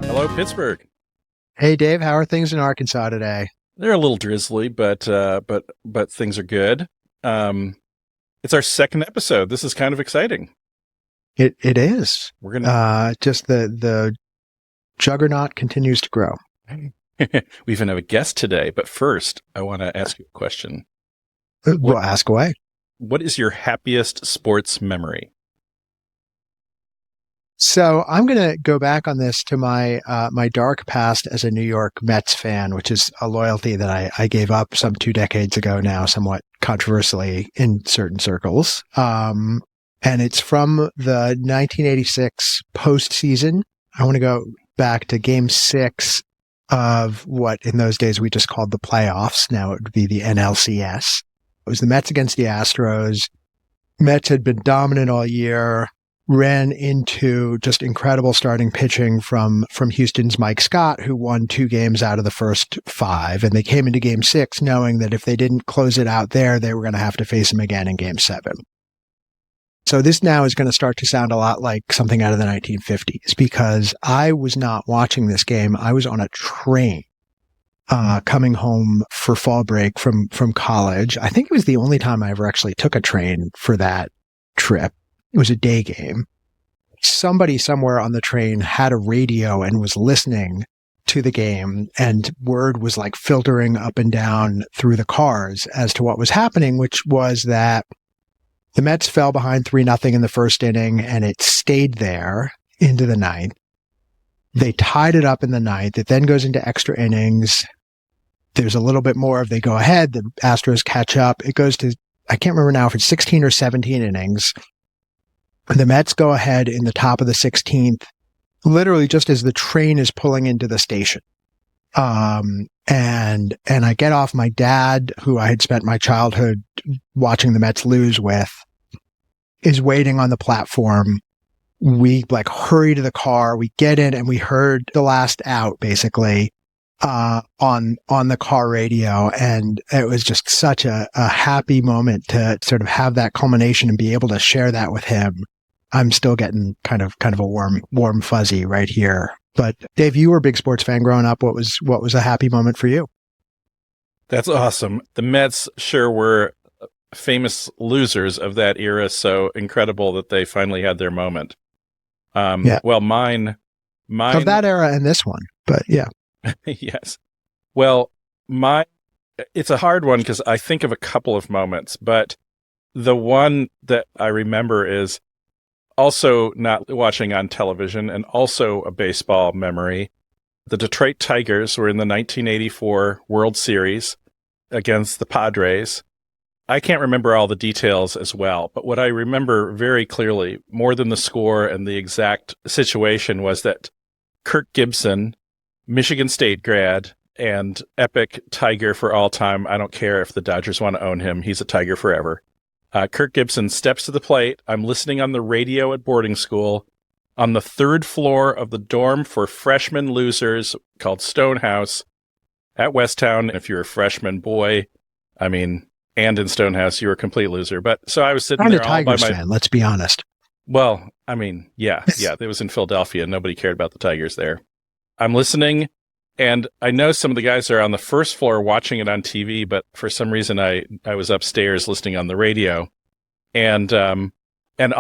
Hello, Pittsburgh. Hey, Dave. How are things in Arkansas today? They're a little drizzly, but things are good. It's our second episode. This is kind of exciting. It is. We're gonna just the juggernaut continues to grow. we even have a guest today, but first, I want to ask you a question. Well, ask away. What is your happiest sports memory? So I'm going to go back on this to my my dark past as a New York Mets fan, which is a loyalty that I gave up some 2 decades ago now, somewhat controversially in certain circles. And it's from the 1986 postseason. I want to go back to Game 6 of what in those days we just called the playoffs. Now it would be the NLCS. It was the Mets against the Astros. Mets had been dominant all year. Ran into just incredible starting pitching from Houston's Mike Scott, who won 2 games out of the first 5. And they came into Game 6 knowing that if they didn't close it out there, they were going to have to face him again in Game 7. So this now is going to start to sound a lot like something out of the 1950s, because I was not watching this game. I was on a train coming home for fall break from college. I think it was the only time I ever actually took a train for that trip. It was a day game. Somebody somewhere on the train had a radio and was listening to the game, and word was like filtering up and down through the cars as to what was happening, which was that the Mets fell behind 3-0 in the first inning, and it stayed there into the ninth. They tied it up in the ninth. It then goes into extra innings. There's a little bit more. They go ahead. The Astros catch up. It goes to, I can't remember now if it's 16 or 17 innings. The Mets go ahead in the top of the 16th, literally just as the train is pulling into the station. And I get off. My dad, who I had spent my childhood watching the Mets lose with, is waiting on the platform. We hurry to the car. We get in and we heard the last out basically on the car radio. And it was just such a happy moment to sort of have that culmination and be able to share that with him. I'm still getting kind of a warm fuzzy right here. But Dave, you were a big sports fan growing up. What was a happy moment for you? That's awesome. The Mets sure were famous losers of that era, so incredible that they finally had their moment. Yeah. Well, mine of that era and this one, but yeah. Yes. Well, it's a hard one because I think of a couple of moments, but the one that I remember is also not watching on television and also a baseball memory. The Detroit Tigers were in the 1984 World Series against the Padres. I can't remember all the details as well, but what I remember very clearly, more than the score and the exact situation, was that Kirk Gibson, Michigan State grad and epic Tiger for all time. I don't care if the Dodgers want to own him. He's a Tiger forever. Kirk Gibson steps to the plate. I'm listening on the radio at boarding school on the 3rd floor of the dorm for freshman losers called Stonehouse at Westtown. If you're a freshman boy, and in Stonehouse, you're a complete loser. But so I was sitting there all by myself. Fan, let's be honest. Well, yeah. It was in Philadelphia. Nobody cared about the Tigers there. I'm listening, and I know some of the guys are on the 1st floor watching it on TV, but for some reason I was upstairs listening on the radio. And all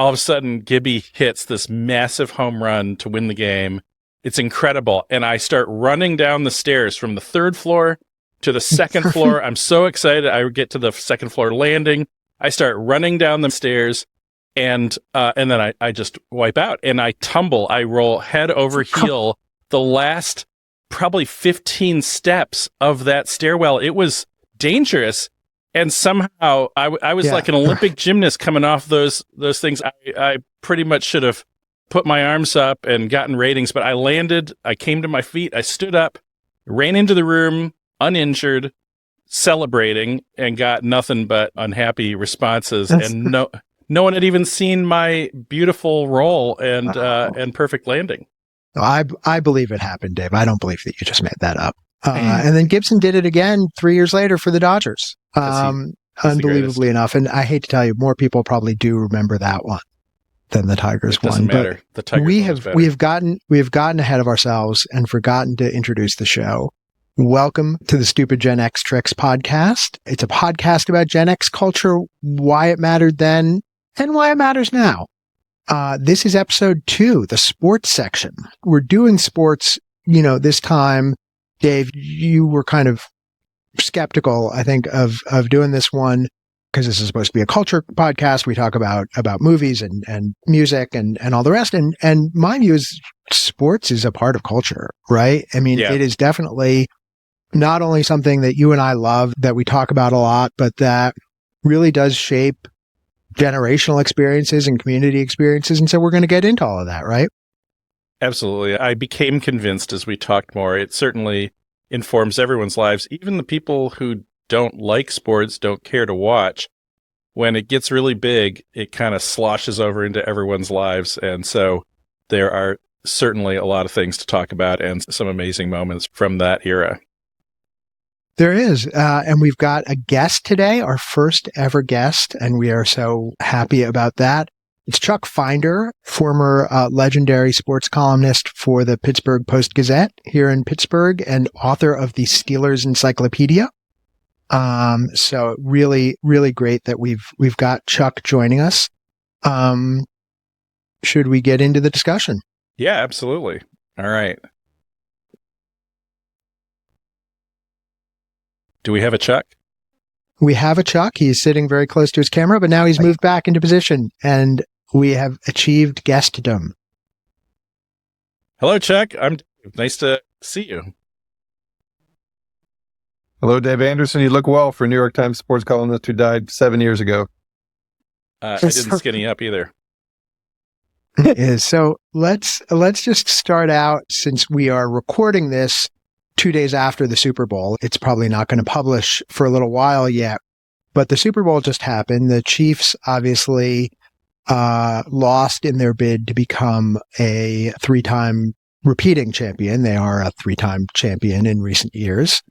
of a sudden, Gibby hits this massive home run to win the game. It's incredible. And I start running down the stairs from the 3rd floor to the 2nd floor. I'm so excited. I get to the 2nd floor landing. I start running down the stairs, and then I just wipe out. And I tumble. I roll head over heel the last probably 15 steps of that stairwell. It was dangerous. And somehow I was like an Olympic gymnast coming off those things. I pretty much should have put my arms up and gotten ratings, but I landed, I came to my feet, I stood up, ran into the room, uninjured, celebrating, and got nothing but unhappy responses. And no one had even seen my beautiful roll and perfect landing. I believe it happened, Dave. I don't believe that you just made that up. And then Gibson did it again 3 years later for the Dodgers. unbelievably enough. And I hate to tell you, more people probably do remember that one than the Tigers one. It doesn't matter. The Tigers we one is better. we have gotten ahead of ourselves and forgotten to introduce the show. Welcome to the Stupid Gen X Tricks podcast. It's a podcast about Gen X culture, why it mattered then, and why it matters now. This is episode 2, the sports section. We're doing sports, this time. Dave, you were kind of skeptical, I think, of doing this one because this is supposed to be a culture podcast. We talk about movies and music and all the rest. And my view is sports is a part of culture, right? I mean, It is definitely not only something that you and I love, that we talk about a lot, but that really does shape generational experiences and community experiences. And so we're going to get into all of that, right? Absolutely. I became convinced as we talked more. It certainly informs everyone's lives. Even the people who don't like sports, don't care to watch. When it gets really big, it kind of sloshes over into everyone's lives. And so there are certainly a lot of things to talk about and some amazing moments from that era. There is. And we've got a guest today, our first ever guest, and we are so happy about that. It's Chuck Finder, former legendary sports columnist for the Pittsburgh Post-Gazette here in Pittsburgh and author of the Steelers Encyclopedia. So really, really great that we've got Chuck joining us. Should we get into the discussion? Yeah, absolutely. All right. Do we have a Chuck? We have a Chuck. He's sitting very close to his camera, but now he's moved back into position, and we have achieved guestdom. Hello, Chuck. I'm Dave. Nice to see you. Hello, Dave Anderson. You look well for a New York Times sports columnist who died 7 years ago. I didn't skinny up either. Is so let's just start out, since we are recording this 2 days after the Super Bowl. It's probably not going to publish for a little while yet, but the Super Bowl just happened. The Chiefs obviously lost in their bid to become a 3-time repeating champion. They are a 3-time champion in recent years.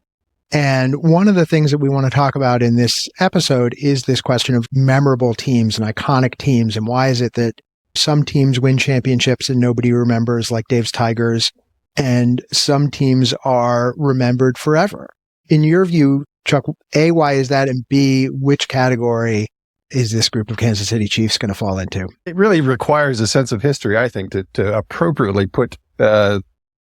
And one of the things that we want to talk about in this episode is this question of memorable teams and iconic teams. And why is it that some teams win championships and nobody remembers, like Dave's Tigers, and some teams are remembered forever? In your view, Chuck, A, why is that? And B, which category is this group of Kansas City Chiefs going to fall into? It really requires a sense of history, I think, to appropriately put the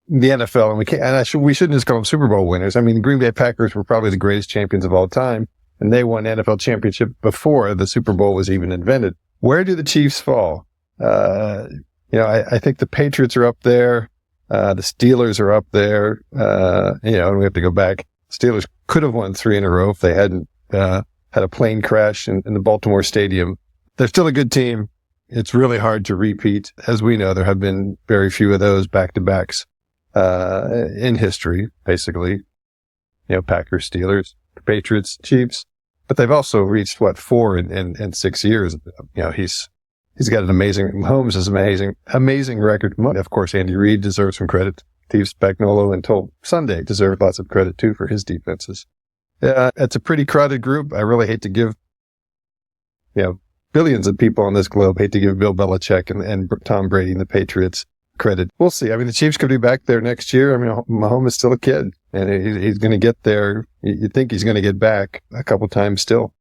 NFL, and we shouldn't just call them Super Bowl winners. I mean, the Green Bay Packers were probably the greatest champions of all time, and they won NFL championship before the Super Bowl was even invented. Where do the Chiefs fall? I think the Patriots are up there. The Steelers are up there. And we have to go back. Steelers could have won 3 in a row if they hadn't had a plane crash in the Baltimore Stadium. They're still a good team. It's really hard to repeat. As we know, there have been very few of those back-to-backs in history, basically. Packers, Steelers, Patriots, Chiefs. But they've also reached, 4 in 6 years. He's got an amazing, Mahomes is amazing record. Of course, Andy Reid deserves some credit. Steve Spagnuolo and Toll Sunday deserve lots of credit too for his defenses. It's a pretty crowded group. I really hate to give, billions of people on this globe hate to give Bill Belichick and Tom Brady and the Patriots credit. We'll see. I mean, the Chiefs could be back there next year. I mean, Mahomes is still a kid, and he's going to get there. You think he's going to get back a couple times still.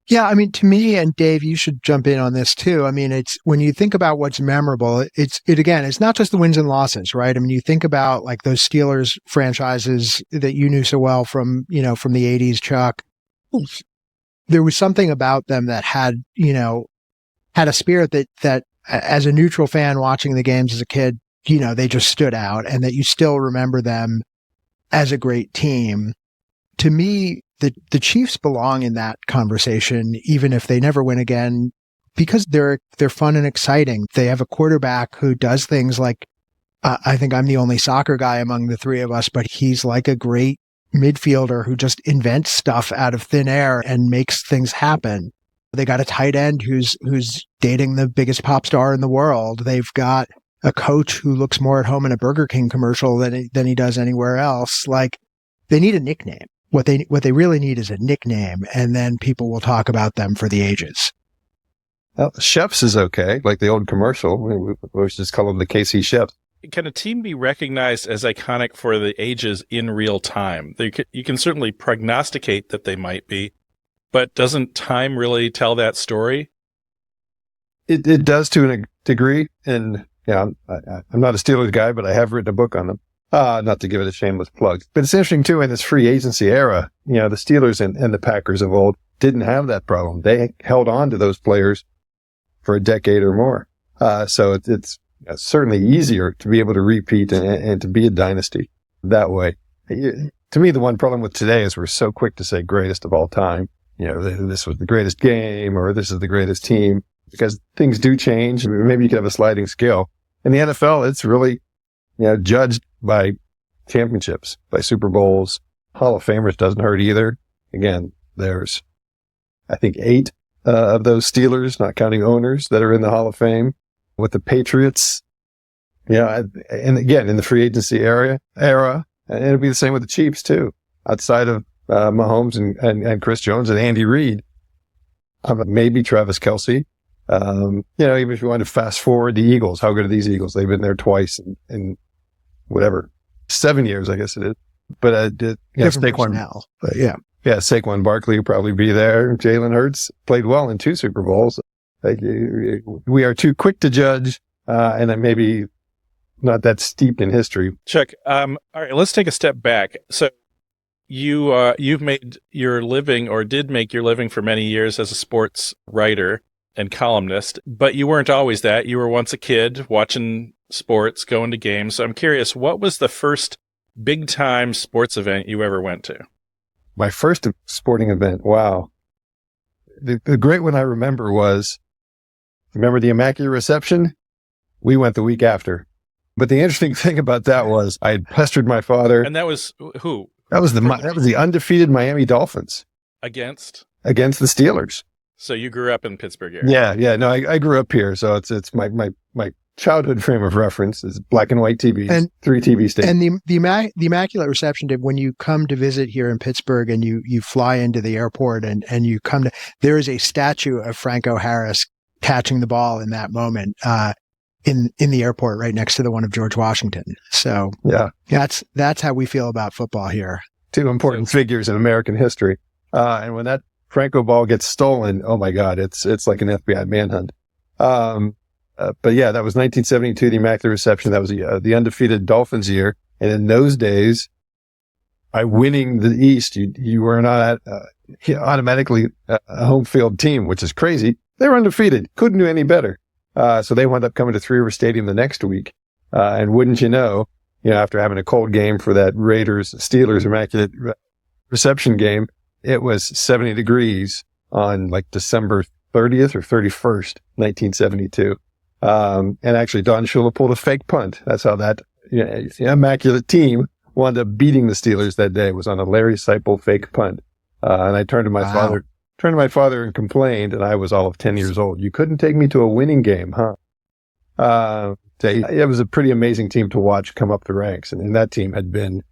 Yeah, I mean, to me, and Dave, you should jump in on this too. I mean, it's when you think about what's memorable, it's not just the wins and losses, right? I mean, you think about like those Steelers franchises that you knew so well from the 80s, Chuck. There was something about them that had a spirit that as a neutral fan watching the games as a kid, they just stood out, and that you still remember them as a great team. To me, the Chiefs belong in that conversation, even if they never win again, because they're fun and exciting. They have a quarterback who does things like, I think I'm the only soccer guy among the three of us, but he's like a great midfielder who just invents stuff out of thin air and makes things happen. They got a tight end who's dating the biggest pop star in the world. They've got a coach who looks more at home in a Burger King commercial than he does anywhere else. Like, they need a nickname. what they really need is a nickname, and then people will talk about them for the ages. Well, Chefs is okay, like the old commercial. We just call them the KC Chefs. Can a team be recognized as iconic for the ages in real time? You can certainly prognosticate that they might be, but doesn't time really tell that story? It does to a degree, and I'm not a Steelers guy, but I have written a book on them. Not to give it a shameless plug, but it's interesting too. In this free agency era, the Steelers and the Packers of old didn't have that problem. They held on to those players for a decade or more. So it's certainly easier to be able to repeat and to be a dynasty that way. To me, the one problem with today is we're so quick to say greatest of all time. This was the greatest game, or this is the greatest team, because things do change. Maybe you could have a sliding scale. In the NFL, it's really, judged by championships, by Super Bowls. Hall of Famers doesn't hurt either. Again, there's, I think, 8 of those Steelers, not counting owners, that are in the Hall of Fame. With the Patriots, and again, in the free agency era, and it'll be the same with the Chiefs too. Outside of Mahomes and Chris Jones and Andy Reid, maybe Travis Kelce. Even if you want to fast forward, the Eagles, how good are these Eagles? They've been there twice in whatever, 7 years, I guess it is. But Saquon now, but yeah, Saquon Barkley will probably be there. Jalen Hurts played well in 2 Super Bowls. We are too quick to judge, and then maybe not that steeped in history. Chuck, all right, let's take a step back. So you've made your living, or did make your living for many years, as a sports writer and columnist, but you weren't always that. You were once a kid watching sports, going to games. So I'm curious, what was the first big-time sports event you ever went to? My first sporting event, wow. The great one I remember was, remember the Immaculate reception? We went the week after. But the interesting thing about that was I had pestered my father. And that was who? That was the undefeated Miami Dolphins. Against the Steelers. So you grew up in Pittsburgh area? Yeah. No, I grew up here, so it's my childhood frame of reference is black and white TVs, and 3 TV stations. And the Immaculate reception, when you come to visit here in Pittsburgh and you fly into the airport and you come to, there is a statue of Franco Harris catching the ball in that moment in the airport, right next to the one of George Washington. So that's how we feel about football here. 2 important figures in American history. And when that Franco ball gets stolen, oh my God, it's like an FBI manhunt. But yeah, that was 1972, the Immaculate reception. That was the undefeated Dolphins year. And in those days, by winning the East, you were not automatically a home field team, which is crazy. They were undefeated, couldn't do any better. So they wound up coming to Three River Stadium the next week. And wouldn't you know, after having a cold game for that Steelers Immaculate reception game, it was 70 degrees on like December 30th or 31st, 1972. And actually Don Shula pulled a fake punt. That's how that Immaculate team wound up beating the Steelers that day. It was on a Larry Seipel fake punt. And I turned to my father and complained, and I was all of 10 years old. You couldn't take me to a winning game, huh? It was a pretty amazing team to watch come up the ranks. And that team had been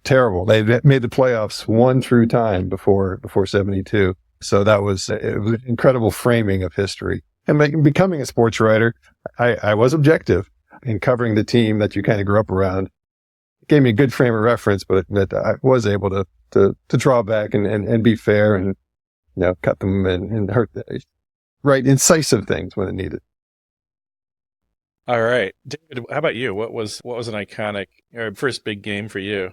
terrible. They made the playoffs 1 through time before 72. So it was an incredible framing of history. And becoming a sports writer, I was objective in covering the team that you kind of grew up around. It gave me a good frame of reference, but I was able to draw back and be fair and, cut them and write incisive things when it needed. All right. David, how about you? What was an iconic or first big game for you?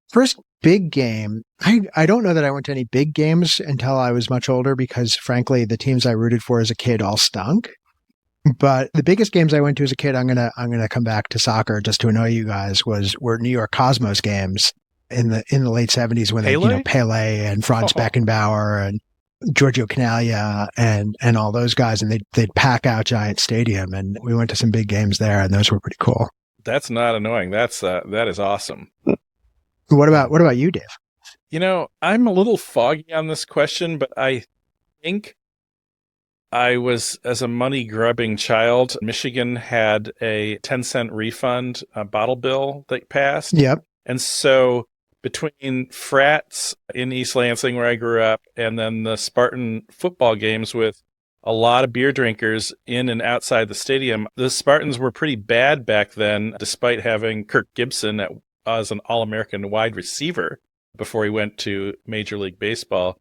First big game. I don't know that I went to any big games until I was much older because, frankly, the teams I rooted for as a kid all stunk. But the biggest games I went to as a kid, I'm gonna come back to soccer just to annoy you guys, were New York Cosmos games in the late 70s when Pele and Franz Beckenbauer and Giorgio Canaglia and all those guys, and they'd pack out Giant Stadium, and we went to some big games there, and those were pretty cool. That's not annoying. That is awesome. What about you, Dave? I'm a little foggy on this question, but I think I was, as a money-grubbing child, Michigan had a 10-cent refund bottle bill that passed. Yep. And so between frats in East Lansing, where I grew up, and then the Spartan football games with a lot of beer drinkers in and outside the stadium. The Spartans were pretty bad back then, despite having Kirk Gibson as an All-American wide receiver before he went to Major League Baseball.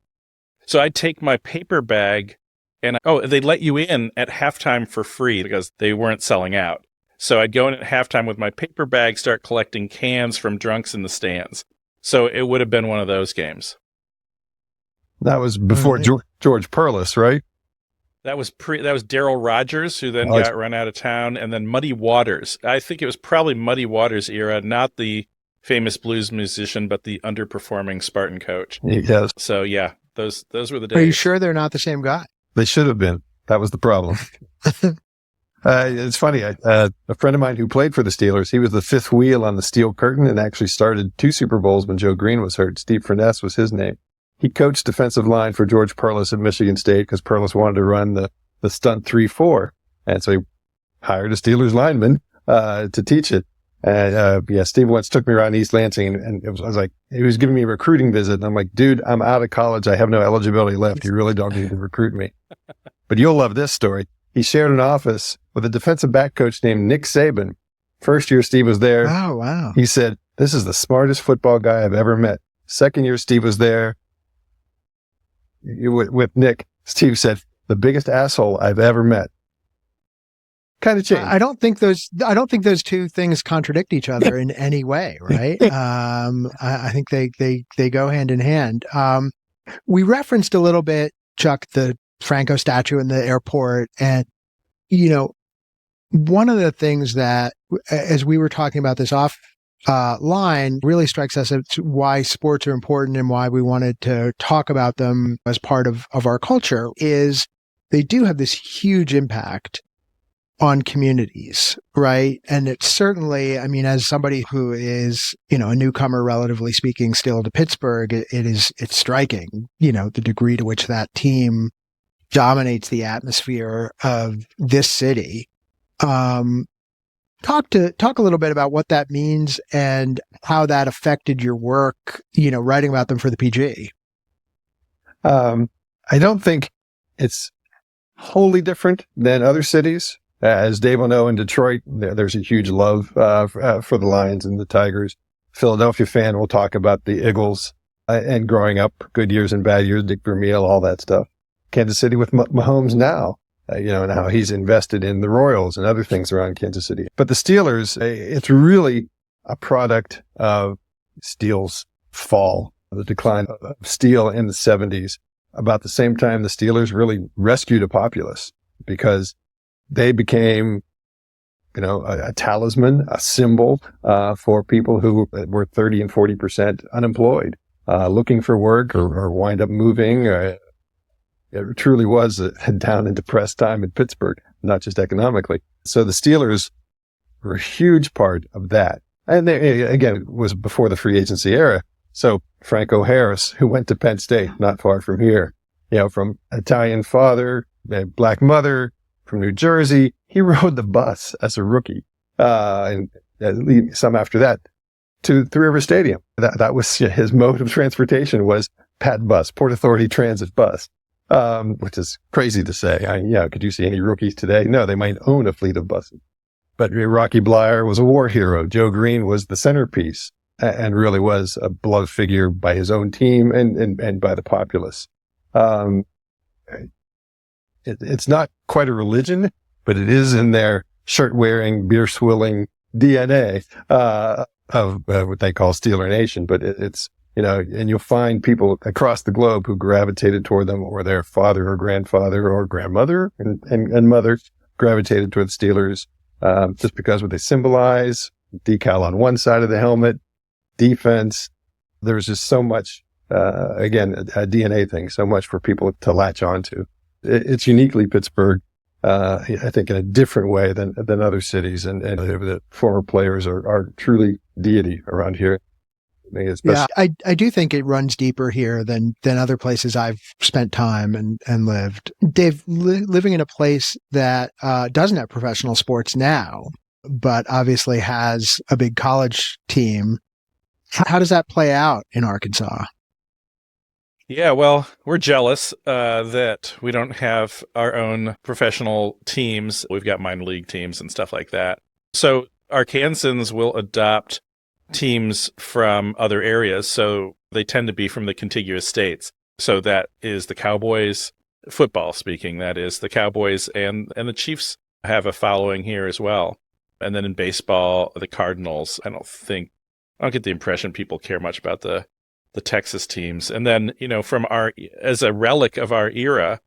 So I'd take my paper bag, and they'd let you in at halftime for free because they weren't selling out. So I'd go in at halftime with my paper bag, start collecting cans from drunks in the stands. So it would have been one of those games. That was before George Perlis, right? That was Darryl Rogers, who then got run out of town, and then Muddy Waters. I think it was probably Muddy Waters' era, not the famous blues musician, but the underperforming Spartan coach. Yes. So yeah, those were the days. Are you sure they're not the same guy? They should have been. That was the problem. It's funny. A friend of mine who played for the Steelers, he was the fifth wheel on the steel curtain and actually started 2 Super Bowls when Joe Green was hurt. Steve Furness was his name. He coached defensive line for George Perlis at Michigan State because Perlis wanted to run the stunt 3-4. And so he hired a Steelers lineman to teach it. And Steve once took me around East Lansing, and I was like, he was giving me a recruiting visit. And I'm like, dude, I'm out of college. I have no eligibility left. You really don't need to recruit me. But you'll love this story. He shared an office with a defensive back coach named Nick Saban. First year Steve was there. Oh, wow. He said, this is the smartest football guy I've ever met. Second year Steve was there. With Nick, Steve said, the biggest asshole I've ever met. Kind of changed. I don't think those two things contradict each other in any way, right? I think they go hand in hand. We referenced a little bit, Chuck, the Franco statue in the airport, and one of the things that, as we were talking about this off line, really strikes us as why sports are important and why we wanted to talk about them as part of our culture is they do have this huge impact on communities, right? And it's certainly, as somebody who is, a newcomer, relatively speaking, still to Pittsburgh, it's striking, the degree to which that team dominates the atmosphere of this city. Talk a little bit about what that means and how that affected your work, writing about them for the PG. I don't think it's wholly different than other cities. As Dave will know, in Detroit, there's a huge love for the Lions and the Tigers. Philadelphia fan will talk about the Eagles and growing up, good years and bad years, Dick Vermeil, all that stuff. Kansas City with Mahomes now, and how he's invested in the Royals and other things around Kansas City. But the Steelers, it's really a product of Steel's fall, the decline of Steel in the 70s. About the same time, the Steelers really rescued a populace because they became, a talisman, a symbol for people who were 30 and 40% unemployed, looking for work or wind up moving. It truly was a down and depressed time in Pittsburgh, not just economically. So the Steelers were a huge part of that. And they, again, it was before the free agency era. So Franco Harris, who went to Penn State, not far from here, from Italian father, black mother, from New Jersey, he rode the bus as a rookie, and some after that, to Three River Stadium. That was his mode of transportation, was PAT bus, Port Authority Transit bus, which is crazy to say. Could you see any rookies today? No, they might own a fleet of buses. But Rocky Blyer was a war hero. Joe Green was the centerpiece and really was a beloved figure by his own team and by the populace. It's not quite a religion, but it is in their shirt-wearing, beer-swilling DNA of what they call Steeler Nation. But it's, and you'll find people across the globe who gravitated toward them, or their father or grandfather or grandmother and mother gravitated toward the Steelers just because what they symbolize, decal on one side of the helmet, defense. There's just so much, again, a DNA thing, so much for people to latch onto. It's uniquely Pittsburgh, I think, in a different way than other cities. And the former players are truly deity around here. I do think it runs deeper here than other places I've spent time and lived. Dave, living in a place that doesn't have professional sports now, but obviously has a big college team, How does that play out in Arkansas? Yeah, well, we're jealous that we don't have our own professional teams. We've got minor league teams and stuff like that. So Arkansans will adopt teams from other areas. So they tend to be from the contiguous states. So that is the Cowboys, football speaking, that is the Cowboys, and the Chiefs have a following here as well. And then in baseball, the Cardinals. I don't get the impression people care much about the Texas teams. And then, from as a relic of our era,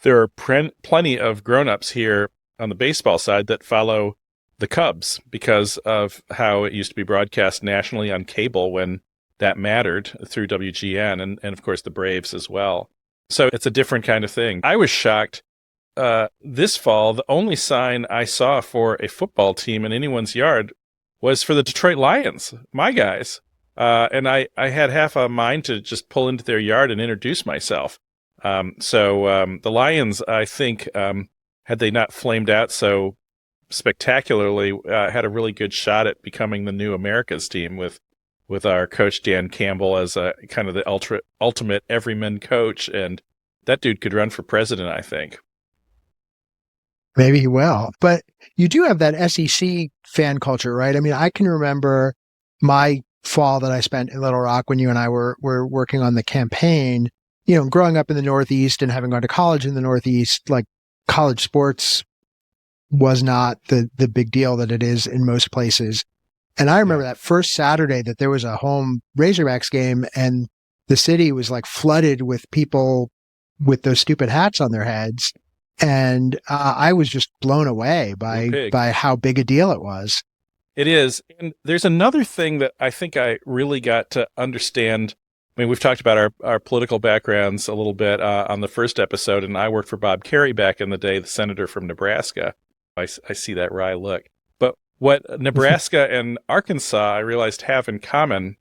there are plenty of grown-ups here on the baseball side that follow the Cubs because of how it used to be broadcast nationally on cable when that mattered through WGN, and of course the Braves as well. So it's a different kind of thing. I was shocked this fall. The only sign I saw for a football team in anyone's yard was for the Detroit Lions, my guys. And I had half a mind to just pull into their yard and introduce myself. So the Lions, I think, had they not flamed out so spectacularly, had a really good shot at becoming the new America's team with our coach Dan Campbell as a kind of the ultimate everyman coach. And that dude could run for president, I think. Maybe he will. But you do have that SEC fan culture, right? I mean, I can remember my fall that I spent in Little Rock when you and I were working on the campaign, growing up in the Northeast and having gone to college in the Northeast, like college sports was not the big deal that it is in most places. And I remember that first Saturday that there was a home Razorbacks game and the city was like flooded with people with those stupid hats on their heads. And I was just blown away by how big a deal it was. It is. And there's another thing that I think I really got to understand. I mean, we've talked about our political backgrounds a little bit on the first episode, and I worked for Bob Kerrey back in the day, the senator from Nebraska. I see that wry look. But what Nebraska and Arkansas, I realized, have in common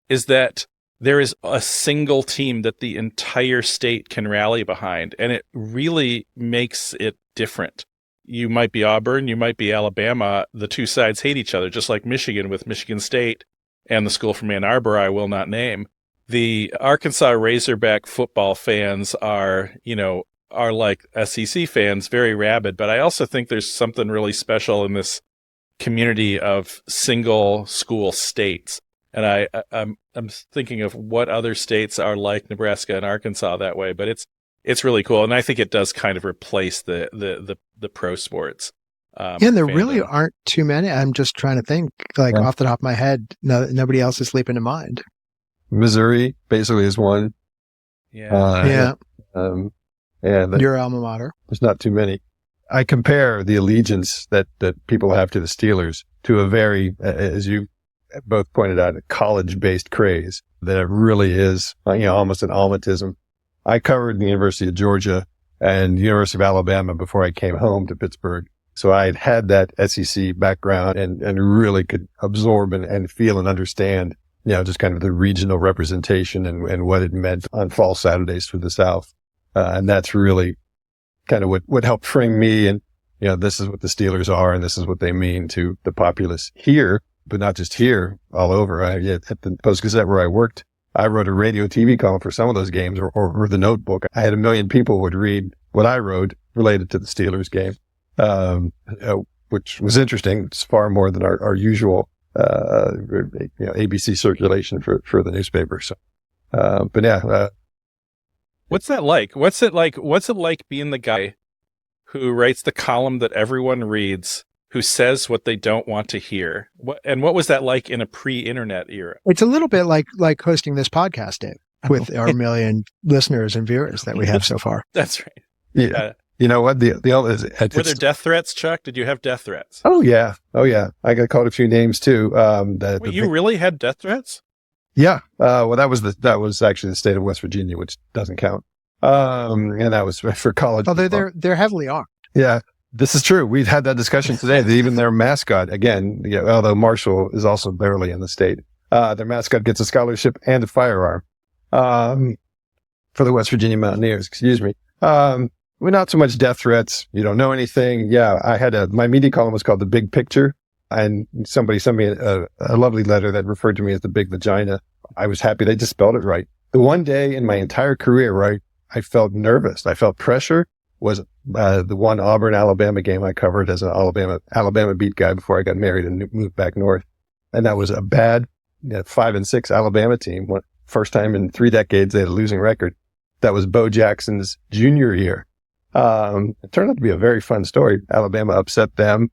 is that there is a single team that the entire state can rally behind, and it really makes it different. You might be Auburn, you might be Alabama. The two sides hate each other, just like Michigan with Michigan State and the school from Ann Arbor I will not name. The Arkansas Razorback football fans are like SEC fans, very rabid. But I also think there's something really special in this community of single school states. And I'm thinking of what other states are like Nebraska and Arkansas that way. But it's really cool, and I think it does kind of replace the pro sports. And there really aren't too many. I'm just trying to think, off the top of my head. Nobody else is leaping to mind. Missouri basically is one. Yeah. Your alma mater. There's not too many. I compare the allegiance that people have to the Steelers to a very, as you both pointed out, a college-based craze that it really is, almost an almatism. I covered the University of Georgia and the University of Alabama before I came home to Pittsburgh. So I had that SEC background and really could absorb and feel and understand, just kind of the regional representation and what it meant on fall Saturdays for the South. And that's really kind of what helped frame me. And, this is what the Steelers are and this is what they mean to the populace here, but not just here, all over. At the Post-Gazette where I worked, I wrote a radio TV column for some of those games or the notebook. I had 1 million people would read what I wrote related to the Steelers game, which was interesting. It's far more than our usual, ABC circulation for the newspaper. So, but yeah. What's that like? What's it like being the guy who writes the column that everyone reads, who says what they don't want to hear? What was that like in a pre-internet era? It's a little bit like hosting this podcast, Dave, with our 1 million listeners and viewers that we have so far. That's right. Yeah. You know what? Were there death threats, Chuck? Did you have death threats? Oh yeah. I got called a few names too. You really had death threats? Yeah. Well, that was actually the state of West Virginia, which doesn't count. And that was for college. Oh, they're heavily armed. Yeah. This is true. We've had that discussion today. That even their mascot, again, although Marshall is also barely in the state, their mascot gets a scholarship and a firearm for the West Virginia Mountaineers. Excuse me. Well, not so much death threats. You don't know anything. Yeah, I had my media column was called The Big Picture, And somebody sent me a lovely letter that referred to me as the Big Vagina. I was happy they just spelled it right. The one day in my entire career where I felt nervous, I felt pressure, was the one Auburn, Alabama game I covered as an Alabama beat guy before I got married and moved back north. And that was a bad 5-6 Alabama team. First time in 3 decades they had a losing record. That was Bo Jackson's junior year. It turned out to be a very fun story. Alabama upset them.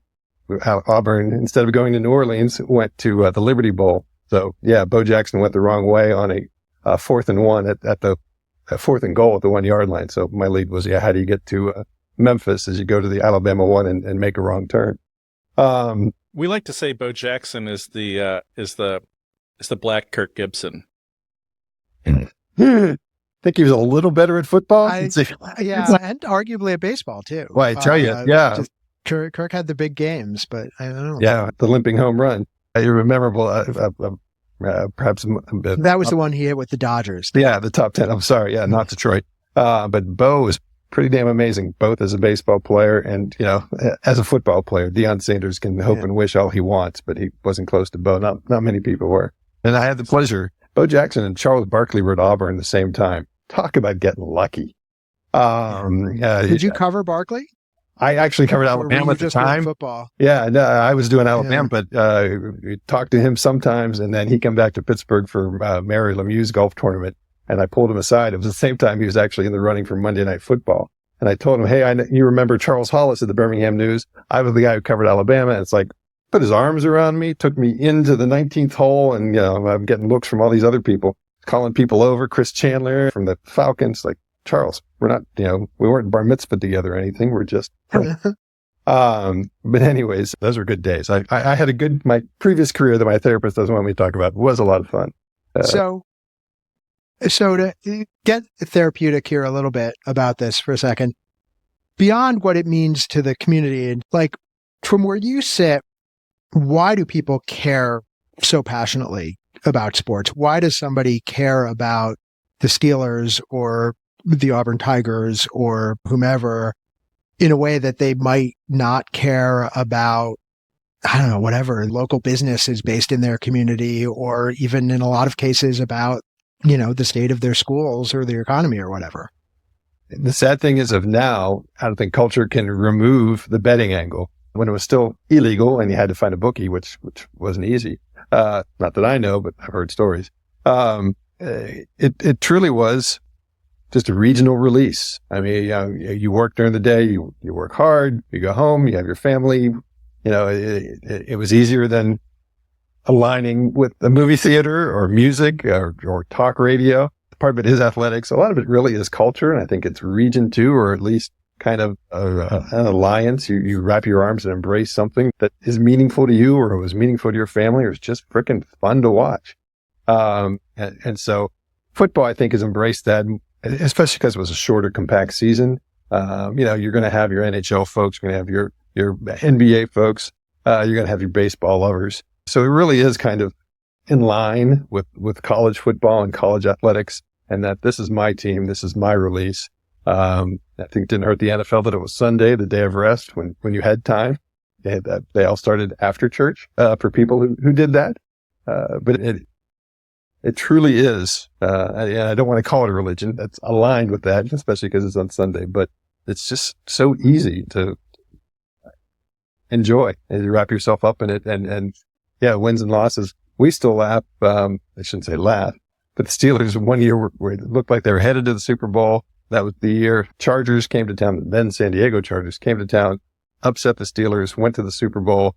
Auburn, instead of going to New Orleans, went to the Liberty Bowl. So yeah, Bo Jackson went the wrong way on a 4th and 1 at the 4th and goal at the 1 yard line. So my lead was, how do you get to Memphis as you go to the Alabama 1 and make a wrong turn? We like to say Bo Jackson is the black Kirk Gibson. Think he was a little better at football? And arguably at baseball too. Well, I tell you, Kirk had the big games, but I don't know. Yeah, the limping home run. You're memorable, perhaps. That was the one he hit with the Dodgers. Yeah, the top 10. I'm sorry. Yeah, not Detroit. But Bo was pretty damn amazing, both as a baseball player and, as a football player. Deion Sanders can hope and wish all he wants, but he wasn't close to Bo. Not many people were. And I had the pleasure. Bo Jackson and Charles Barkley were at Auburn at the same time. Talk about getting lucky. Did you cover Barkley? I actually covered Alabama at the time. Football? Yeah, no, I was doing Alabama, but we talked to him sometimes, and then he came back to Pittsburgh for Mary Lemieux's golf tournament, and I pulled him aside. It was the same time he was actually in the running for Monday Night Football. And I told him, hey, you remember Charles Hollis at the Birmingham News? I was the guy who covered Alabama. And it's like, put his arms around me, took me into the 19th hole, and I'm getting looks from all these other people, calling people over, Chris Chandler from the Falcons, like, Charles, we're not, we weren't bar mitzvah together or anything. We're just, but anyways, those were good days. I had my previous career that my therapist doesn't want me to talk about was a lot of fun. So to get therapeutic here a little bit about this for a second, beyond what it means to the community, like from where you sit, why do people care so passionately about sports? Why does somebody care about the Steelers or the Auburn Tigers or whomever in a way that they might not care about, I don't know, whatever local business is based in their community, or even in a lot of cases about, the state of their schools or their economy or whatever? The sad thing is of now, I don't think culture can remove the betting angle. When it was still illegal and you had to find a bookie, which wasn't easy. Not that I know, but I've heard stories. It truly was just a regional release. I mean, you work during the day, you work hard, you go home, you have your family. It was easier than aligning with a movie theater or music or talk radio. Part of it is athletics. A lot of it really is culture. And I think it's region too, or at least kind of an alliance. You wrap your arms and embrace something that is meaningful to you, or it was meaningful to your family, or it's just freaking fun to watch. And so football, I think, has embraced that, especially because it was a shorter, compact season. You're going to have your NHL folks, you're going to have your NBA folks, you're going to have your baseball lovers. So it really is kind of in line with college football and college athletics, and that this is my team, this is my release. I think it didn't hurt the NFL that it was Sunday, the day of rest, when you had time. They all started after church for people who did that. But it truly is. I don't want to call it a religion that's aligned with that, especially because it's on Sunday. But it's just so easy to enjoy and you wrap yourself up in it. And wins and losses. We still laugh. I shouldn't say laugh, but the Steelers one year where it looked like they were headed to the Super Bowl. That was the year Chargers came to town. Then San Diego Chargers came to town, upset the Steelers, went to the Super Bowl,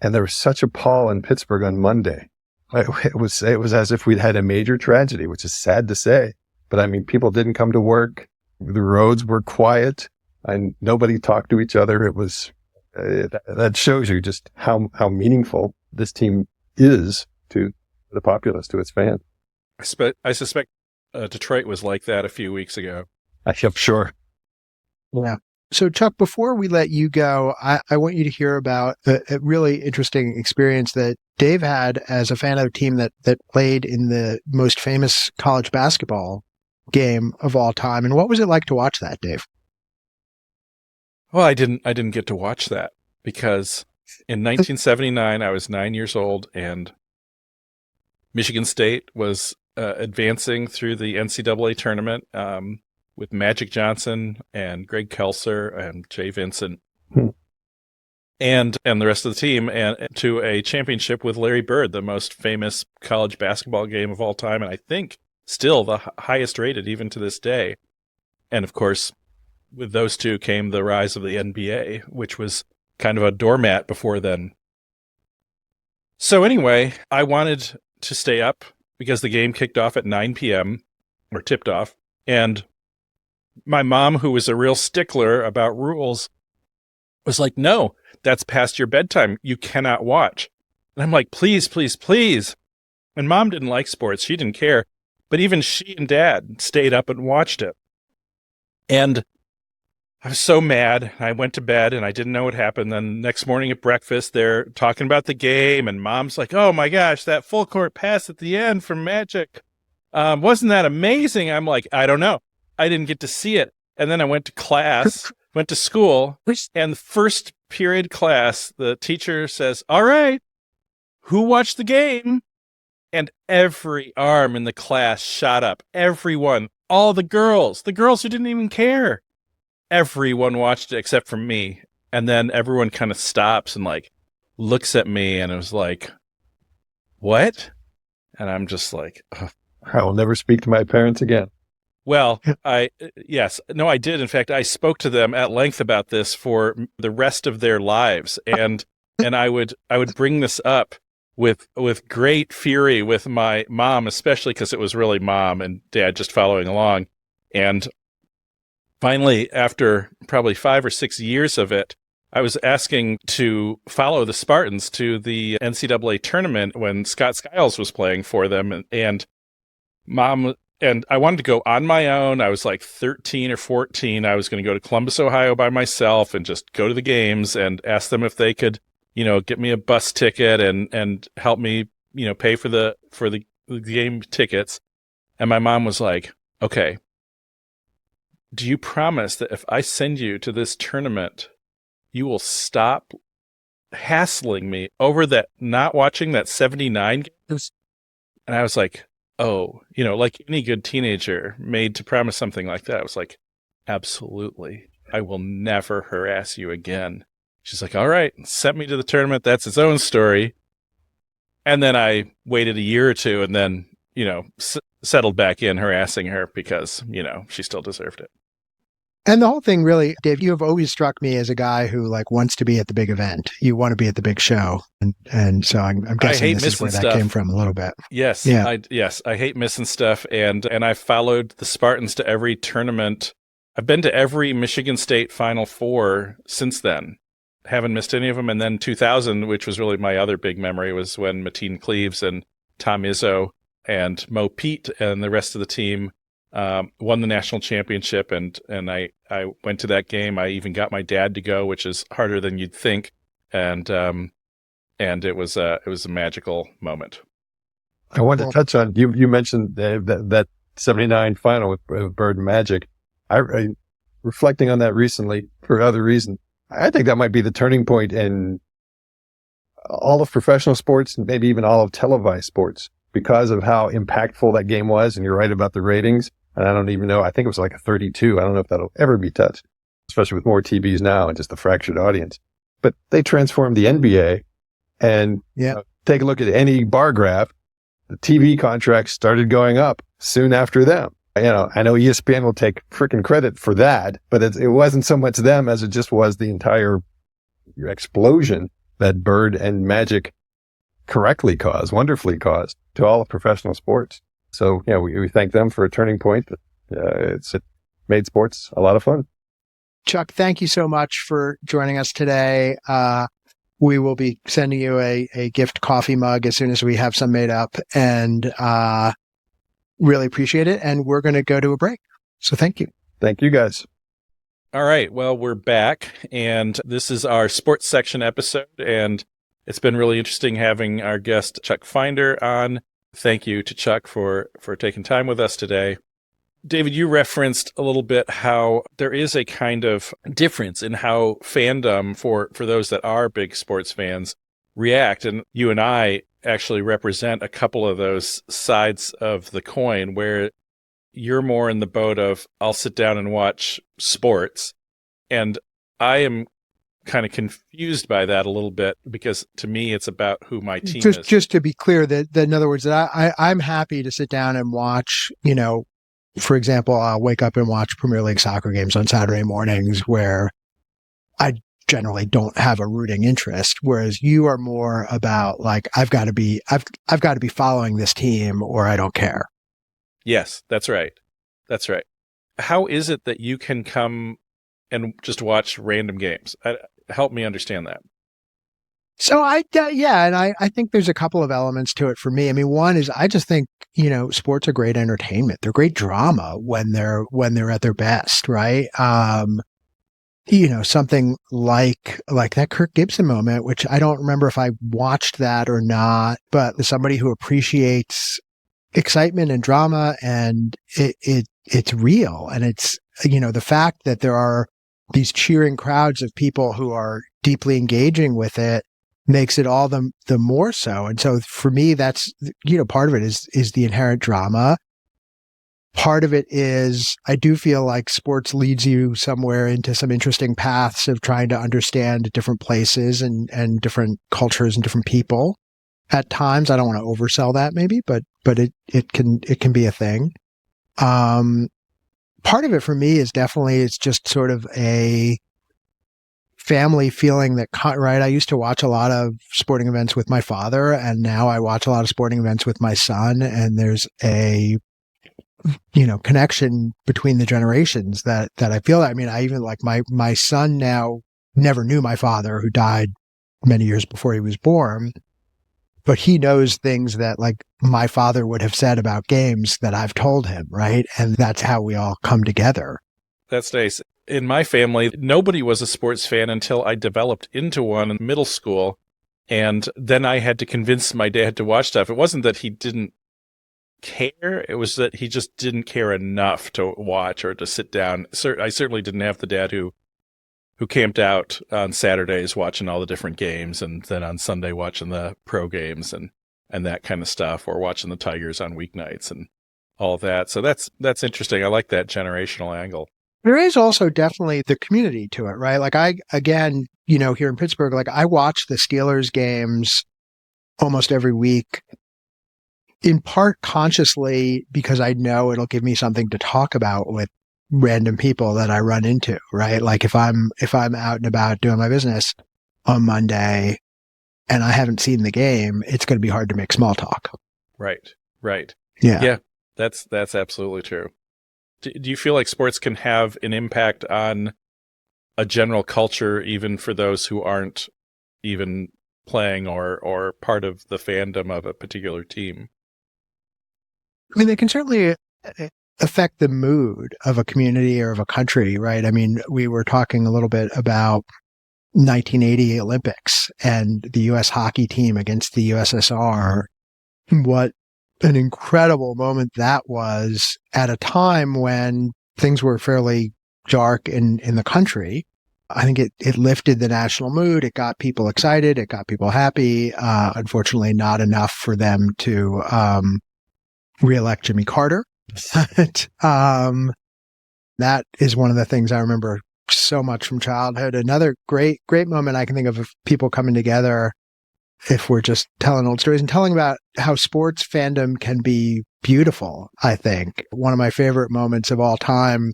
and there was such a pall in Pittsburgh on Monday. It was as if we'd had a major tragedy, which is sad to say. But I mean, people didn't come to work. The roads were quiet, and nobody talked to each other. It was that shows you just how meaningful this team is to the populace, to its fans. I suspect Detroit was like that a few weeks ago. I'm sure. Yeah. So, Chuck, before we let you go, I want you to hear about a really interesting experience that Dave had as a fan of a team that played in the most famous college basketball game of all time. And what was it like to watch that, Dave? Well, I didn't get to watch that because In 1979, I was 9 years old, and Michigan State was advancing through the NCAA tournament with Magic Johnson and Greg Kelser and Jay Vincent and the rest of the team, and to a championship with Larry Bird, the most famous college basketball game of all time, and I think still the highest rated even to this day. And of course, with those two came the rise of the NBA, which was kind of a doormat before then. So anyway, I wanted to stay up because the game kicked off at 9 p.m. or tipped off. And my mom, who was a real stickler about rules, was like, no, that's past your bedtime. You cannot watch. And I'm like, please, please, please. And Mom didn't like sports. She didn't care. But even she and Dad stayed up and watched it. And I was so mad. I went to bed and I didn't know what happened. Then next morning at breakfast, they're talking about the game. And Mom's like, oh my gosh, that full court pass at the end from Magic. Wasn't that amazing? I'm like, I don't know. I didn't get to see it. And then I went to class, went to school, and the first period class, the teacher says, all right, who watched the game? And every arm in the class shot up. Everyone, all the girls who didn't even care. Everyone watched it except for me. And then everyone kind of stops and like looks at me, and it was like, what? And I'm just like, ugh. I will never speak to my parents again. Well, I did. In fact, I spoke to them at length about this for the rest of their lives. And I would bring this up with great fury with my mom, especially because it was really Mom and Dad just following along. And finally, after probably 5 or 6 years of it, I was asking to follow the Spartans to the NCAA tournament when Scott Skiles was playing for them. And Mom, and I wanted to go on my own. I was like 13 or 14. I was going to go to Columbus, Ohio by myself and just go to the games and ask them if they could, get me a bus ticket and help me, pay for the game tickets. And my mom was like, okay, do you promise that if I send you to this tournament, you will stop hassling me over that, not watching that 79 games? And I was like, oh, like any good teenager made to promise something like that. I was like, absolutely. I will never harass you again. She's like, all right, sent me to the tournament. That's its own story. And then I waited a year or two and then, settled back in harassing her because, she still deserved it. And the whole thing really, Dave, you have always struck me as a guy who wants to be at the big event. You want to be at the big show. And so I'm guessing this is where that came from a little bit. Yes. Yeah. I hate missing stuff. And I followed the Spartans to every tournament. I've been to every Michigan State Final Four since then. Haven't missed any of them. And then 2000, which was really my other big memory, was when Mateen Cleaves and Tom Izzo and Mo Pete and the rest of the team won the national championship, and I went to that game. I even got my dad to go, which is harder than you'd think, and it was a magical moment. I wanted to touch on you mentioned that 79 final with Bird and Magic. I reflecting on that recently for other reasons. I think that might be the turning point in all of professional sports and maybe even all of televised sports because of how impactful that game was. And you're right about the ratings. And I don't even know. I think it was like a 32. I don't know if that'll ever be touched, especially with more TVs now and just the fractured audience. But they transformed the NBA. And take a look at any bar graph. The TV contracts started going up soon after them. I know ESPN will take freaking credit for that, but it wasn't so much them as it just was the entire explosion that Bird and Magic wonderfully caused to all of professional sports. So, we thank them for a turning point. It made sports a lot of fun. Chuck, thank you so much for joining us today. We will be sending you a gift coffee mug as soon as we have some made up, and really appreciate it. And we're going to go to a break. So thank you. Thank you, guys. All right. Well, we're back, and this is our sports section episode, and it's been really interesting having our guest Chuck Finder on. Thank you to Chuck for taking time with us today. David, you referenced a little bit how there is a kind of difference in how fandom for those that are big sports fans react. And you and I actually represent a couple of those sides of the coin where you're more in the boat of I'll sit down and watch sports. And I am kind of confused by that a little bit because to me it's about who my team is. Just to be clear, that in other words, that I'm happy to sit down and watch, for example, I'll wake up and watch Premier League soccer games on Saturday mornings where I generally don't have a rooting interest, whereas you are more about like I've got to be following this team or I don't care. Yes, that's right. That's right. How is it that you can come and just watch random games? Help me understand that. So I think there's a couple of elements to it for me. I mean, one is I just think, sports are great entertainment. They're great drama when they're at their best, right? Something like that Kirk Gibson moment, which I don't remember if I watched that or not, but somebody who appreciates excitement and drama and it's real. And it's, the fact that there are these cheering crowds of people who are deeply engaging with it makes it all the more so. And so for me, that's, part of it is the inherent drama. Part of it is I do feel like sports leads you somewhere into some interesting paths of trying to understand different places and different cultures and different people. At times, I don't want to oversell that maybe, but it can be a thing. Part of it for me is definitely it's just sort of a family feeling that, right? I used to watch a lot of sporting events with my father, and now I watch a lot of sporting events with my son, and there's a connection between the generations that I feel. I mean, I even like my son now never knew my father, who died many years before he was born, but he knows things that like my father would have said about games that I've told him, right? And that's how we all come together. That's nice. In my family, nobody was a sports fan until I developed into one in middle school. And then I had to convince my dad to watch stuff. It wasn't that he didn't care. It was that he just didn't care enough to watch or to sit down. I certainly didn't have the dad who camped out on Saturdays watching all the different games and then on Sunday watching the pro games and that kind of stuff, or watching the Tigers on weeknights and all that. So that's interesting. I like that generational angle. There is also definitely the community to it, right? Like again, here in Pittsburgh, like I watch the Steelers games almost every week, in part consciously because I know it'll give me something to talk about with random people that I run into, right? Like if I'm out and about doing my business on Monday and I haven't seen the game, it's going to be hard to make small talk. Right. Yeah. That's absolutely true. Do you feel like sports can have an impact on a general culture, even for those who aren't even playing or part of the fandom of a particular team? I mean, they can certainly affect the mood of a community or of a country, right? I mean, we were talking a little bit about 1980 Olympics and the U.S. hockey team against the USSR. What an incredible moment that was at a time when things were fairly dark in the country. I think it lifted the national mood. It got people excited. It got people happy. Unfortunately, not enough for them to reelect Jimmy Carter. But, that is one of the things I remember so much from childhood. Another great moment I can think of people coming together, if we're just telling old stories and telling about how sports fandom can be beautiful. I think one of my favorite moments of all time,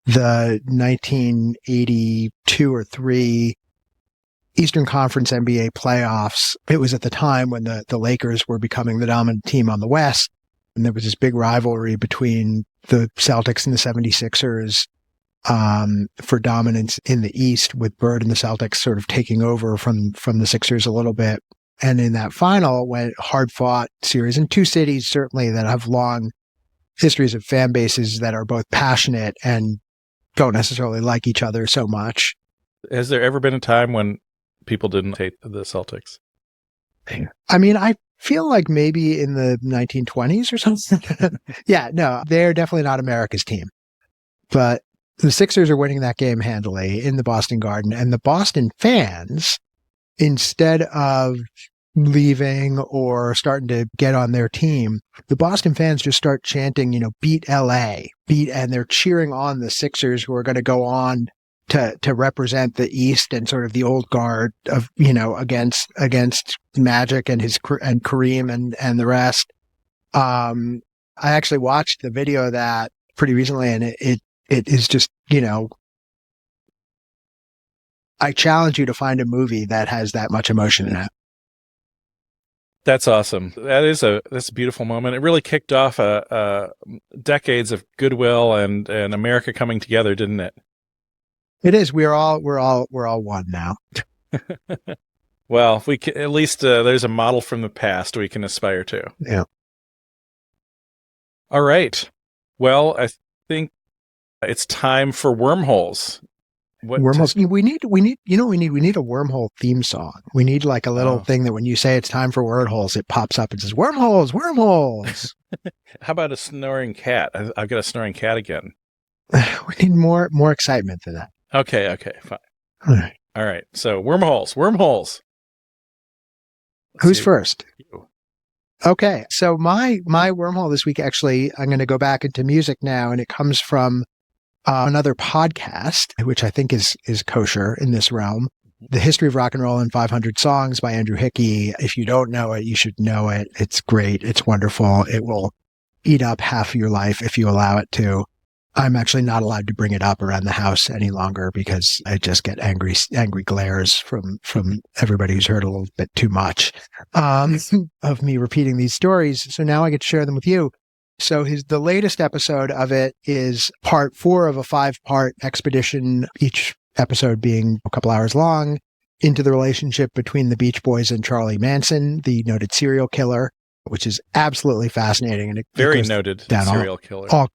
the 1982 or 3 Eastern Conference NBA playoffs. It was at the time when the Lakers were becoming the dominant team on the West. And there was this big rivalry between the Celtics and the 76ers for dominance in the East, with Bird and the Celtics sort of taking over from the Sixers a little bit. And in that final, went hard-fought series in 2 cities, certainly, that have long histories of fan bases that are both passionate and don't necessarily like each other so much. Has there ever been a time when people didn't hate the Celtics? I mean, I feel like maybe in the 1920s or something. Yeah, no, they're definitely not America's team. But the Sixers are winning that game handily in the Boston Garden. And the Boston fans, instead of leaving or starting to get on their team, the Boston fans just start chanting, beat LA, and they're cheering on the Sixers, who are going to go on to represent the East and sort of the old guard of, against Magic and and Kareem and the rest. I actually watched the video of that pretty recently, and it is just, I challenge you to find a movie that has that much emotion in it. That's awesome. That's a beautiful moment. It really kicked off decades of goodwill and America coming together, didn't it? It is. We're all one now. Well, we can, at least there's a model from the past we can aspire to. Yeah. All right. Well, I think it's time for Wormholes. Wormholes. We need a wormhole theme song. We need like a little thing that when you say it's time for Wormholes, it pops up and says wormholes, wormholes. How about a snoring cat? I've got a snoring cat again. We need more excitement than that. Okay, fine. All right. So wormholes. Who's first? You. Okay. So my wormhole this week, actually, I'm going to go back into music now, and it comes from another podcast, which I think is kosher in this realm. The History of Rock and Roll in 500 Songs by Andrew Hickey. If you don't know it, you should know it. It's great. It's wonderful. It will eat up half of your life if you allow it to. I'm actually not allowed to bring it up around the house any longer because I just get angry glares from everybody who's heard a little bit too much of me repeating these stories. So now I get to share them with you. So the latest episode of it is part 4 of a 5-part expedition, each episode being a couple hours long, into the relationship between the Beach Boys and Charlie Manson, the noted serial killer, which is absolutely fascinating. And very noted serial killer.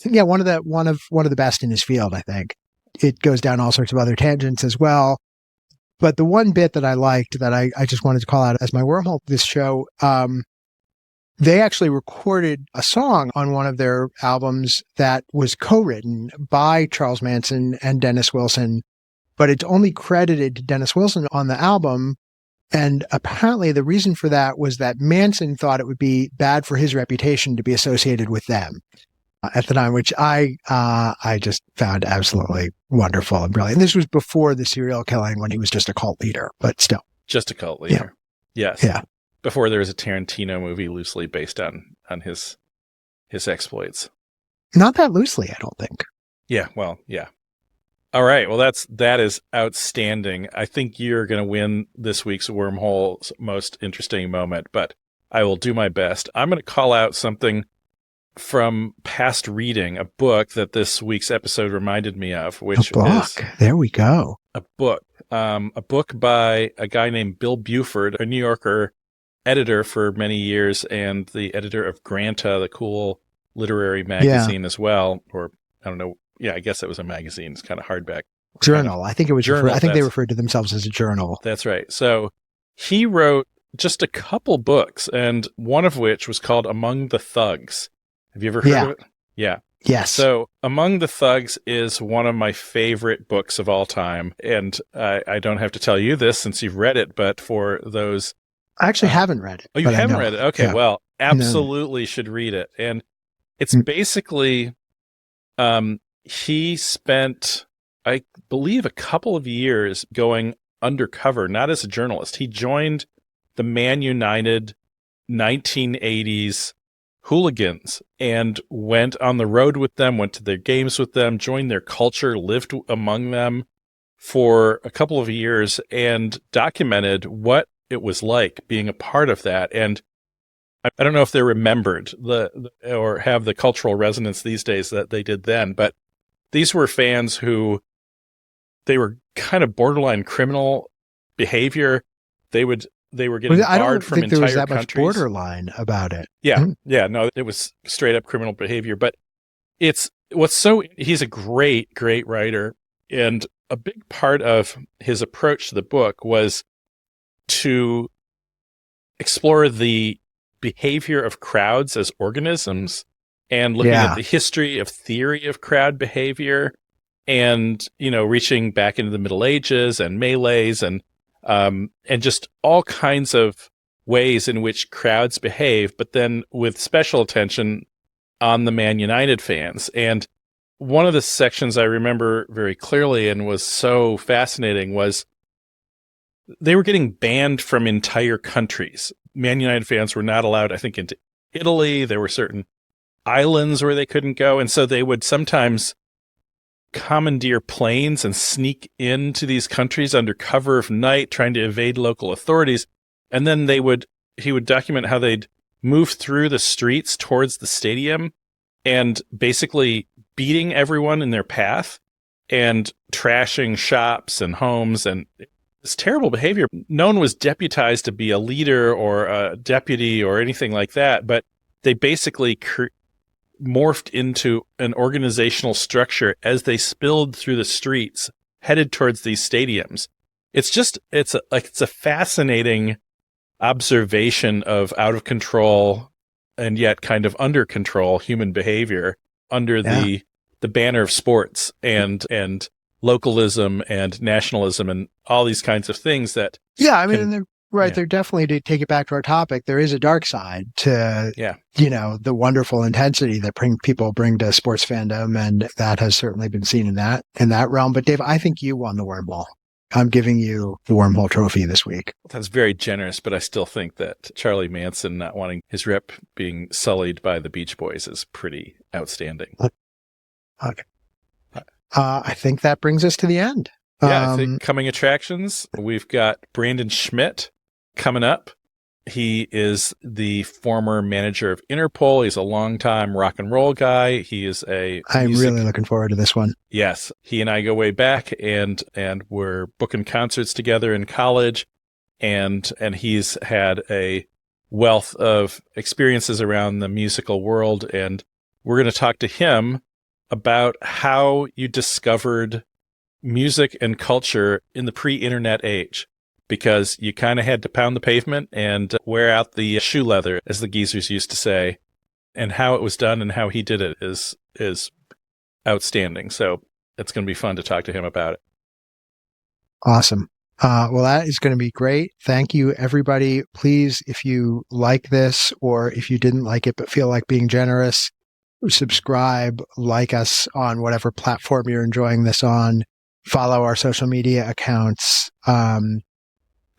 Yeah, one of the best in his field, I think. It goes down all sorts of other tangents as well. But the one bit that I liked that I just wanted to call out as my wormhole, this show, they actually recorded a song on one of their albums that was co-written by Charles Manson and Dennis Wilson, but it's only credited to Dennis Wilson on the album. And apparently the reason for that was that Manson thought it would be bad for his reputation to be associated with them at the time, which I just found absolutely wonderful and brilliant. And this was before the serial killing, when he was just a cult leader, but still. Just a cult leader. Yeah. Yes. Yeah. Before there was a Tarantino movie loosely based on his exploits. Not that loosely, I don't think. Yeah, well, yeah. All right, well that is outstanding. I think you're going to win this week's Wormhole's most interesting moment, but I will do my best. I'm going to call out something from past reading, a book that this week's episode reminded me of, which is there we go. A book by a guy named Bill Buford, a New Yorker editor for many years and the editor of Granta, the cool literary magazine as well. Or I don't know. Yeah, I guess it was a magazine. It's kind of hardback. Journal. I think it was journal. I think they referred to themselves as a journal. That's right. So he wrote just a couple books, and one of which was called Among the Thugs. Have you ever heard of it? Yeah. Yes. So Among the Thugs is one of my favorite books of all time. And I don't have to tell you this since you've read it, but for those... I actually haven't read it. Oh, you haven't read it? Okay, well, absolutely should read it. And it's basically... he spent, I believe, a couple of years going undercover, not as a journalist. He joined the Man United 1980s hooligans and went on the road with them, went to their games with them, joined their culture, lived among them for a couple of years, and documented what it was like being a part of that. And I don't know if they're remembered or have the cultural resonance these days that they did then, but these were fans who they were kind of borderline criminal behavior. They were getting barred from entire countries. I don't think there was that much borderline about it. Yeah, no, it was straight up criminal behavior. But he's a great, great writer, and a big part of his approach to the book was to explore the behavior of crowds as organisms and looking at the history of theory of crowd behavior and, reaching back into the Middle Ages and melees and just all kinds of ways in which crowds behave, but then with special attention on the Man United fans. And one of the sections I remember very clearly and was so fascinating was they were getting banned from entire countries. Man United fans were not allowed, I think, into Italy. There were certain islands where they couldn't go. And so they would sometimes commandeer planes and sneak into these countries under cover of night, trying to evade local authorities. And then he would document how they'd move through the streets towards the stadium and basically beating everyone in their path and trashing shops and homes. And it's terrible behavior. No one was deputized to be a leader or a deputy or anything like that, but they basically morphed into an organizational structure as they spilled through the streets, headed towards these stadiums. It's a fascinating observation of out of control and yet kind of under control human behavior under the banner of sports and localism and nationalism and all these kinds of things that they're definitely, to take it back to our topic, there is a dark side to the wonderful intensity that people bring to sports fandom, and that has certainly been seen in that realm. But Dave, I think you won the wormhole. I'm giving you the wormhole trophy this week. That's very generous, but I still think that Charlie Manson not wanting his rep being sullied by the Beach Boys is pretty outstanding. Okay. I think that brings us to the end. I think coming attractions, we've got Brandon Schmidt coming up. He is the former manager of Interpol. He's a longtime rock and roll guy. He is I'm really looking forward to this one. Yes. He and I go way back and we're booking concerts together in college. And he's had a wealth of experiences around the musical world. And we're going to talk to him about how you discovered music and culture in the pre-internet age, because you kind of had to pound the pavement and wear out the shoe leather, as the geezers used to say, and how it was done and how he did it is outstanding. So it's going to be fun to talk to him about it. Awesome. Well, that is going to be great. Thank you, everybody. Please, if you like this or if you didn't like it but feel like being generous, subscribe, like us on whatever platform you're enjoying this on, follow our social media accounts,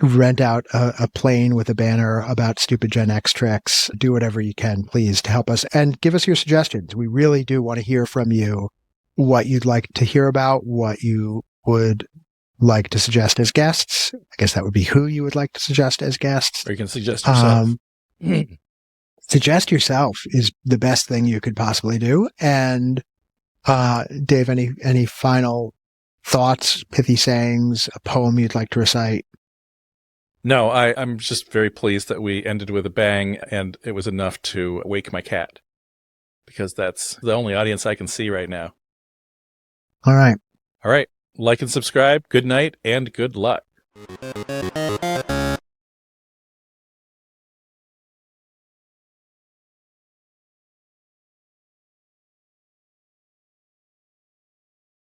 rent out a plane with a banner about stupid Gen X tricks. Do whatever you can, please, to help us, and give us your suggestions. We really do want to hear from you what you'd like to hear about, what you would like to suggest as guests. I guess that would be who you would like to suggest as guests. Or you can suggest yourself. Suggest yourself is the best thing you could possibly do. And Dave, any final thoughts, pithy sayings, a poem you'd like to recite? No, I'm just very pleased that we ended with a bang, and it was enough to wake my cat, because that's the only audience I can see right now. All right. Like and subscribe. Good night and good luck.